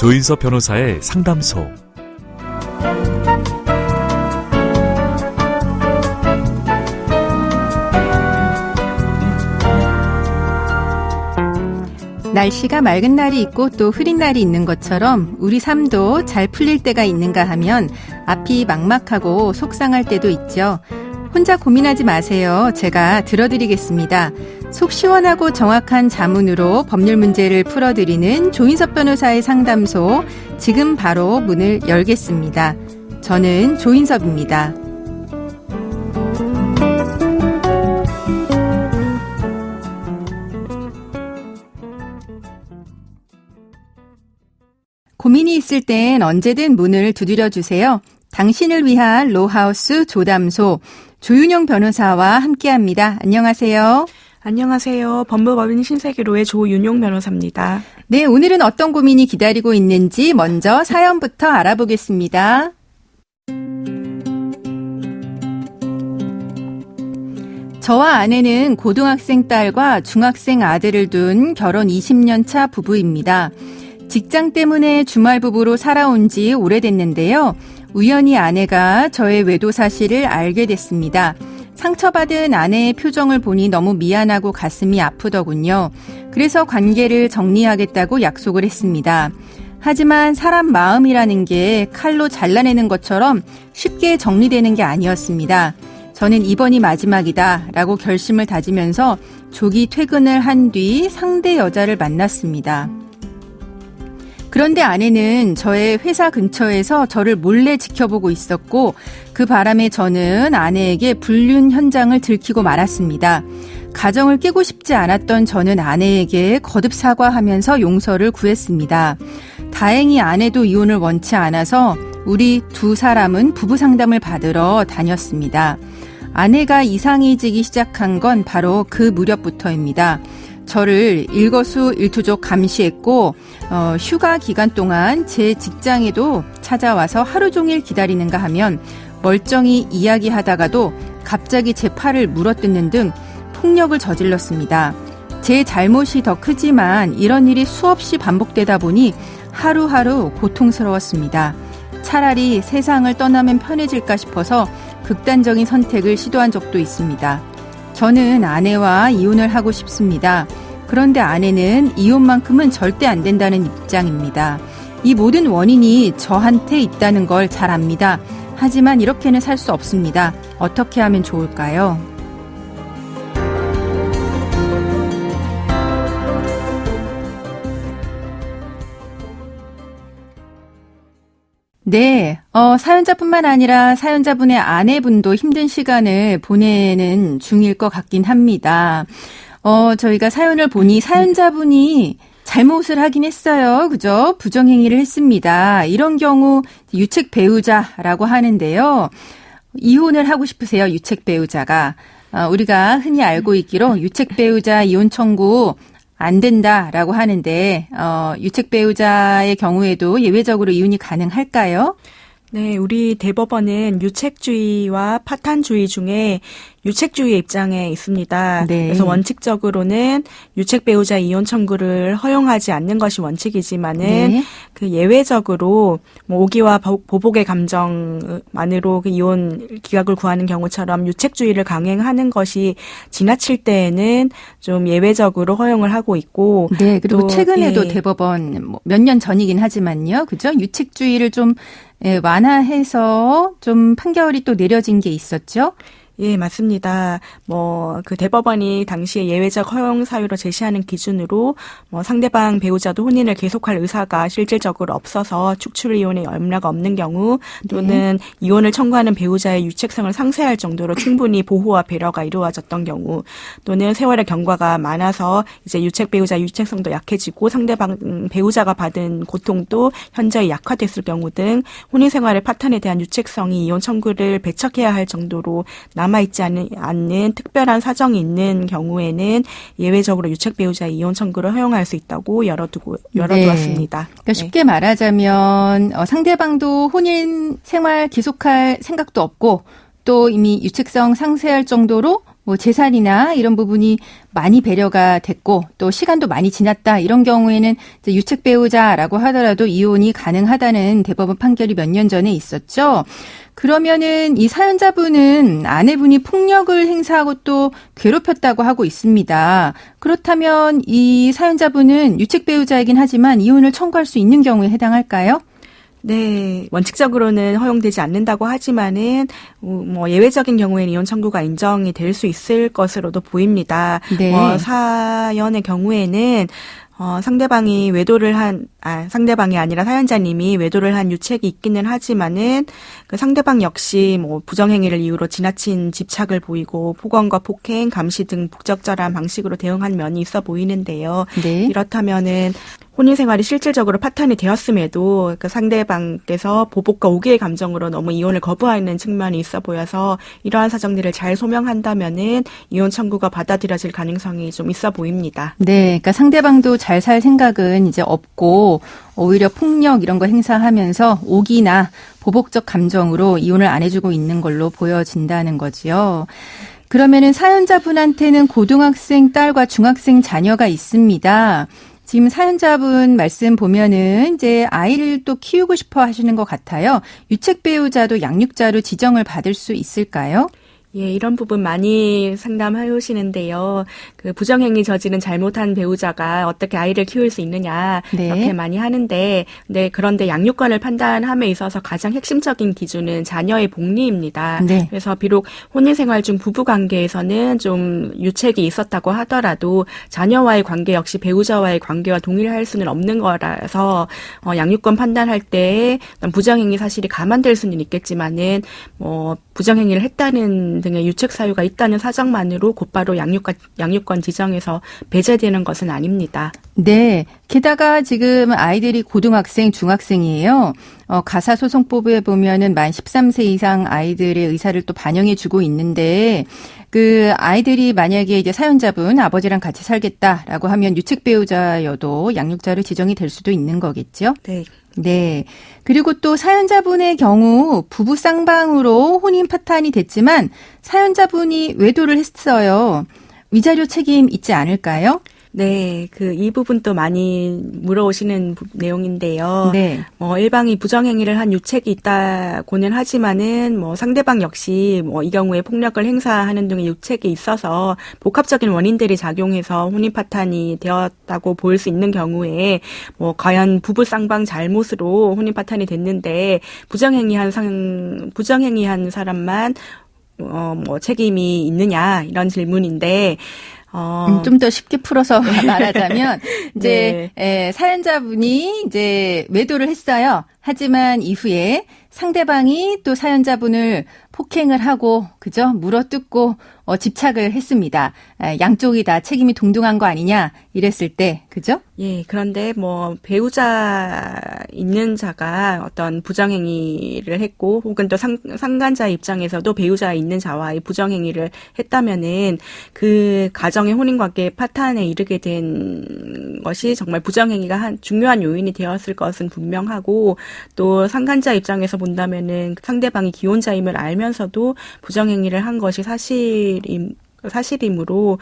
조인섭 변호사의 상담소. 날씨가 맑은 날이 있고 또 흐린 날이 있는 것처럼 우리 삶도 잘 풀릴 때가 있는가 하면 앞이 막막하고 속상할 때도 있죠. 혼자 고민하지 마세요. 제가 들어드리겠습니다. 속 시원하고 정확한 자문으로 법률 문제를 풀어드리는 조인섭 변호사의 상담소, 지금 바로 문을 열겠습니다. 저는 조인섭입니다. 고민이 있을 땐 언제든 문을 두드려 주세요. 당신을 위한 로하우스 조담소, 조윤영 변호사와 함께합니다. 안녕하세요. 안녕하세요. 법무법인 신세계로의 조윤용 변호사입니다. 네, 오늘은 어떤 고민이 기다리고 있는지 먼저 사연부터 알아보겠습니다. 저와 아내는 고등학생 딸과 중학생 아들을 둔 결혼 20년 차 부부입니다. 직장 때문에 주말 부부로 살아온 지 오래됐는데요. 우연히 아내가 저의 외도 사실을 알게 됐습니다. 상처받은 아내의 표정을 보니 너무 미안하고 가슴이 아프더군요. 그래서 관계를 정리하겠다고 약속을 했습니다. 하지만 사람 마음이라는 게 칼로 잘라내는 것처럼 쉽게 정리되는 게 아니었습니다. 저는 이번이 마지막이다 라고 결심을 다지면서 조기 퇴근을 한 뒤 상대 여자를 만났습니다. 그런데 아내는 저의 회사 근처에서 저를 몰래 지켜보고 있었고 그 바람에 저는 아내에게 불륜 현장을 들키고 말았습니다. 가정을 깨고 싶지 않았던 저는 아내에게 거듭 사과하면서 용서를 구했습니다. 다행히 아내도 이혼을 원치 않아서 우리 두 사람은 부부 상담을 받으러 다녔습니다. 아내가 이상해지기 시작한 건 바로 그 무렵부터입니다. 저를 일거수일투족 감시했고 휴가 기간 동안 제 직장에도 찾아와서 하루 종일 기다리는가 하면 멀쩡히 이야기하다가도 갑자기 제 팔을 물어뜯는 등 폭력을 저질렀습니다. 제 잘못이 더 크지만 이런 일이 수없이 반복되다 보니 하루하루 고통스러웠습니다. 차라리 세상을 떠나면 편해질까 싶어서 극단적인 선택을 시도한 적도 있습니다. 저는 아내와 이혼을 하고 싶습니다. 그런데 아내는 이혼만큼은 절대 안 된다는 입장입니다. 이 모든 원인이 저한테 있다는 걸 잘 압니다. 하지만 이렇게는 살 수 없습니다. 어떻게 하면 좋을까요? 네, 사연자뿐만 아니라 사연자분의 아내분도 힘든 시간을 보내는 중일 것 같긴 합니다. 저희가 사연을 보니 사연자분이 잘못을 하긴 했어요. 그죠? 부정행위를 했습니다. 이런 경우 유책 배우자라고 하는데요. 이혼을 하고 싶으세요, 유책 배우자가. 우리가 흔히 알고 있기로 유책 배우자 이혼 청구 안 된다라고 하는데 유책 배우자의 경우에도 예외적으로 이혼이 가능할까요? 네, 우리 대법원은 유책주의와 파탄주의 중에 유책주의 입장에 있습니다. 네. 그래서 원칙적으로는 유책 배우자 이혼 청구를 허용하지 않는 것이 원칙이지만은 네. 그 예외적으로 오기와 보복의 감정만으로 그 이혼 기각을 구하는 경우처럼 유책주의를 강행하는 것이 지나칠 때에는 좀 예외적으로 허용을 하고 있고. 네, 그리고 또, 최근에도 예. 대법원 몇 년 전이긴 하지만요. 그죠? 유책주의를 좀 완화해서 좀 판결이 또 내려진 게 있었죠. 예, 맞습니다. 그 대법원이 당시에 예외적 허용 사유로 제시하는 기준으로 상대방 배우자도 혼인을 계속할 의사가 실질적으로 없어서 축출 이혼의 염려가 없는 경우 또는 이혼을 청구하는 배우자의 유책성을 상쇄할 정도로 충분히 보호와 배려가 이루어졌던 경우 또는 세월의 경과가 많아서 이제 유책 배우자 유책성도 약해지고 상대방 배우자가 받은 고통도 현저히 약화됐을 경우 등 혼인 생활의 파탄에 대한 유책성이 이혼 청구를 배척해야 할 정도로 남아있지 않는 특별한 사정이 있는 경우에는 예외적으로 유책 배우자 이혼 청구를 허용할 수 있다고 열어두었습니다. 그러니까 쉽게 말하자면 상대방도 혼인 생활 기속할 생각도 없고 또 이미 유책성 상쇄할 정도로 뭐 재산이나 이런 부분이 많이 배려가 됐고 또 시간도 많이 지났다 이런 경우에는 이제 유책 배우자라고 하더라도 이혼이 가능하다는 대법원 판결이 몇 년 전에 있었죠. 그러면은 이 사연자분은 아내분이 폭력을 행사하고 또 괴롭혔다고 하고 있습니다. 그렇다면 이 사연자분은 유책 배우자이긴 하지만 이혼을 청구할 수 있는 경우에 해당할까요? 네, 원칙적으로는 허용되지 않는다고 하지만은 뭐 예외적인 경우에는 이혼 청구가 인정이 될 수 있을 것으로도 보입니다. 네. 사연의 경우에는 상대방이 상대방이 아니라 사연자님이 외도를 한 유책이 있기는 하지만은 그 상대방 역시 뭐 부정행위를 이유로 지나친 집착을 보이고 폭언과 폭행, 감시 등 부적절한 방식으로 대응한 면이 있어 보이는데요. 네. 이렇다면은 혼인 생활이 실질적으로 파탄이 되었음에도 그 상대방께서 보복과 오기의 감정으로 너무 이혼을 거부하는 측면이 있어 보여서 이러한 사정들을 잘 소명한다면은 이혼 청구가 받아들여질 가능성이 좀 있어 보입니다. 네, 그러니까 상대방도 잘 살 생각은 이제 없고 오히려 폭력 이런 거 행사하면서 오기나 보복적 감정으로 이혼을 안 해주고 있는 걸로 보여진다는 거지요. 그러면은 사연자분한테는 고등학생 딸과 중학생 자녀가 있습니다. 지금 사연자분 말씀 보면은 이제 아이를 또 키우고 싶어 하시는 것 같아요. 유책 배우자도 양육자로 지정을 받을 수 있을까요? 예, 이런 부분 많이 상담해 오시는데요. 그 부정행위 저지른 잘못한 배우자가 어떻게 아이를 키울 수 있느냐 네. 이렇게 많이 하는데, 그런데 양육권을 판단함에 있어서 가장 핵심적인 기준은 자녀의 복리입니다. 네. 그래서 비록 혼인생활 중 부부 관계에서는 좀 유책이 있었다고 하더라도 자녀와의 관계 역시 배우자와의 관계와 동일할 수는 없는 거라서 양육권 판단할 때 부정행위 사실이 감안될 수는 있겠지만은 부정행위를 했다는 등의 유책 사유가 있다는 사정만으로 곧바로 양육권 지정에서 배제되는 것은 아닙니다. 네. 게다가 지금 아이들이 고등학생, 중학생이에요. 가사소송법에 보면은 만 13세 이상 아이들의 의사를 또 반영해 주고 있는데 그 아이들이 만약에 이제 사연자분 아버지랑 같이 살겠다라고 하면 유책 배우자여도 양육자로 지정이 될 수도 있는 거겠죠? 네. 네. 그리고 또 사연자분의 경우 부부 쌍방으로 혼인 파탄이 됐지만 사연자분이 외도를 했어요. 위자료 책임 있지 않을까요? 네, 이 부분도 많이 물어오시는 내용인데요. 네. 일방이 부정행위를 한 유책이 있다고는 하지만은 상대방 역시 이 경우에 폭력을 행사하는 등의 유책이 있어서 복합적인 원인들이 작용해서 혼인 파탄이 되었다고 볼 수 있는 경우에 과연 부부 쌍방 잘못으로 혼인 파탄이 됐는데 부정행위한 사람만 책임이 있느냐 이런 질문인데. 좀 더 쉽게 풀어서 말하자면, 이제, 네. 사연자분이 이제 외도를 했어요. 하지만 이후에 상대방이 또 사연자분을 폭행을 하고, 그죠? 물어뜯고, 집착을 했습니다. 양쪽이 다 책임이 동등한 거 아니냐, 이랬을 때, 그죠? 예, 그런데 배우자 있는 자가 어떤 부정행위를 했고, 혹은 또 상간자 입장에서도 배우자 있는 자와의 부정행위를 했다면은 그 가정의 혼인관계 파탄에 이르게 된 것이 정말 부정행위가 중요한 요인이 되었을 것은 분명하고, 또 상간자 입장에서 본다면은 상대방이 기혼자임을 알면서도 부정행위를 한 것이 사실이므로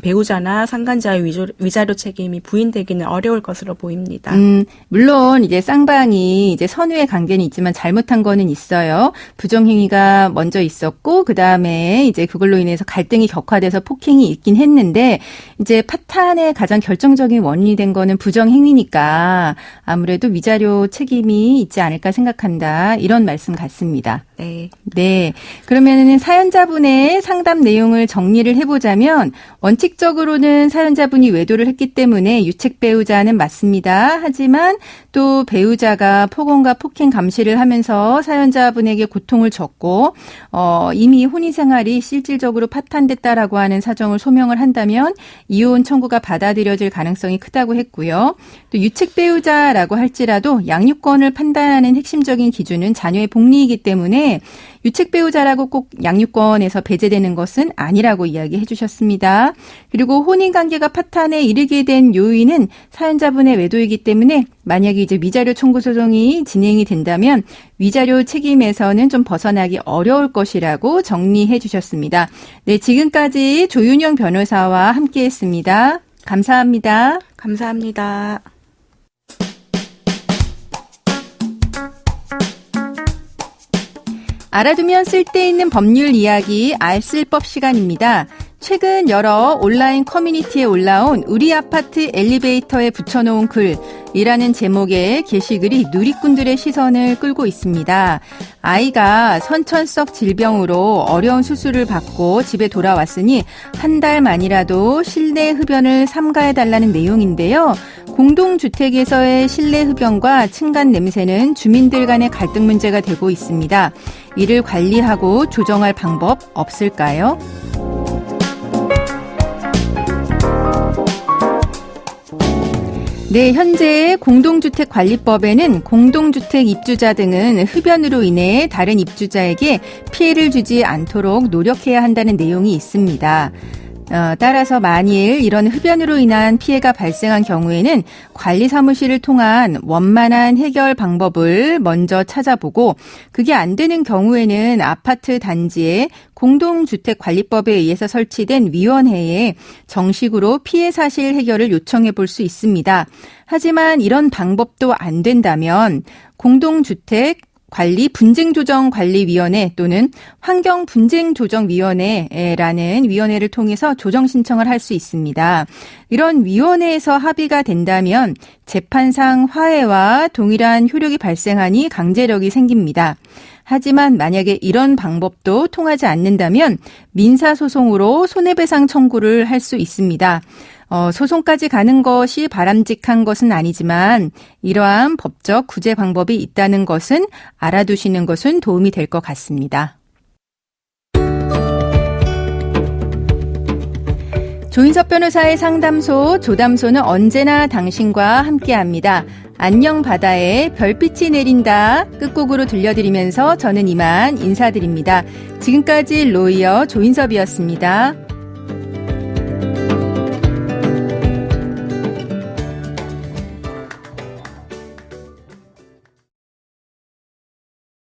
배우자나 상간자의 위자료 책임이 부인되기는 어려울 것으로 보입니다. 물론 이제 쌍방이 이제 선후의 관계는 있지만 잘못한 거는 있어요. 부정행위가 먼저 있었고 그다음에 이제 그걸로 인해서 갈등이 격화돼서 폭행이 있긴 했는데 이제 파탄의 가장 결정적인 원인이 된 거는 부정행위니까 아무래도 위자료 책임이 있지 않을까 생각한다. 이런 말씀 같습니다. 네. 네. 그러면은 사연자분의 상담 내용을 정리를 해보자면 원칙적으로는 사연자분이 외도를 했기 때문에 유책 배우자는 맞습니다. 하지만 또 배우자가 폭언과 폭행 감시를 하면서 사연자분에게 고통을 줬고 이미 혼인 생활이 실질적으로 파탄됐다라고 하는 사정을 소명을 한다면 이혼 청구가 받아들여질 가능성이 크다고 했고요. 또 유책 배우자라고 할지라도 양육권을 판단하는 핵심적인 기준은 자녀의 복리이기 때문에 유책 배우자라고 꼭 양육권에서 배제되는 것은 아니라고 이야기해 주셨습니다. 그리고 혼인관계가 파탄에 이르게 된 요인은 사연자분의 외도이기 때문에 만약에 이제 위자료 청구 소송이 진행이 된다면 위자료 책임에서는 좀 벗어나기 어려울 것이라고 정리해 주셨습니다. 네, 지금까지 조윤영 변호사와 함께했습니다. 감사합니다. 감사합니다. 알아두면 쓸데있는 법률 이야기 알쓸법 시간입니다. 최근 여러 온라인 커뮤니티에 올라온 우리 아파트 엘리베이터에 붙여놓은 글이라는 제목의 게시글이 누리꾼들의 시선을 끌고 있습니다. 아이가 선천성 질병으로 어려운 수술을 받고 집에 돌아왔으니 한 달 만이라도 실내 흡연을 삼가해달라는 내용인데요. 공동주택에서의 실내 흡연과 층간 냄새는 주민들 간의 갈등 문제가 되고 있습니다. 이를 관리하고 조정할 방법 없을까요? 네, 현재 공동주택관리법에는 공동주택 입주자 등은 흡연으로 인해 다른 입주자에게 피해를 주지 않도록 노력해야 한다는 내용이 있습니다. 따라서 만일 이런 흡연으로 인한 피해가 발생한 경우에는 관리사무실을 통한 원만한 해결 방법을 먼저 찾아보고 그게 안 되는 경우에는 아파트 단지에 공동주택관리법에 의해서 설치된 위원회에 정식으로 피해 사실 해결을 요청해 볼 수 있습니다. 하지만 이런 방법도 안 된다면 공동주택 관리 분쟁조정관리위원회 또는 환경분쟁조정위원회라는 위원회를 통해서 조정 신청을 할 수 있습니다. 이런 위원회에서 합의가 된다면 재판상 화해와 동일한 효력이 발생하니 강제력이 생깁니다. 하지만 만약에 이런 방법도 통하지 않는다면 민사소송으로 손해배상 청구를 할 수 있습니다. 소송까지 가는 것이 바람직한 것은 아니지만 이러한 법적 구제 방법이 있다는 것은 알아두시는 것은 도움이 될 것 같습니다. 조인섭 변호사의 상담소, 조담소는 언제나 당신과 함께합니다. 안녕 바다에 별빛이 내린다 끝곡으로 들려드리면서 저는 이만 인사드립니다. 지금까지 로이어 조인섭이었습니다.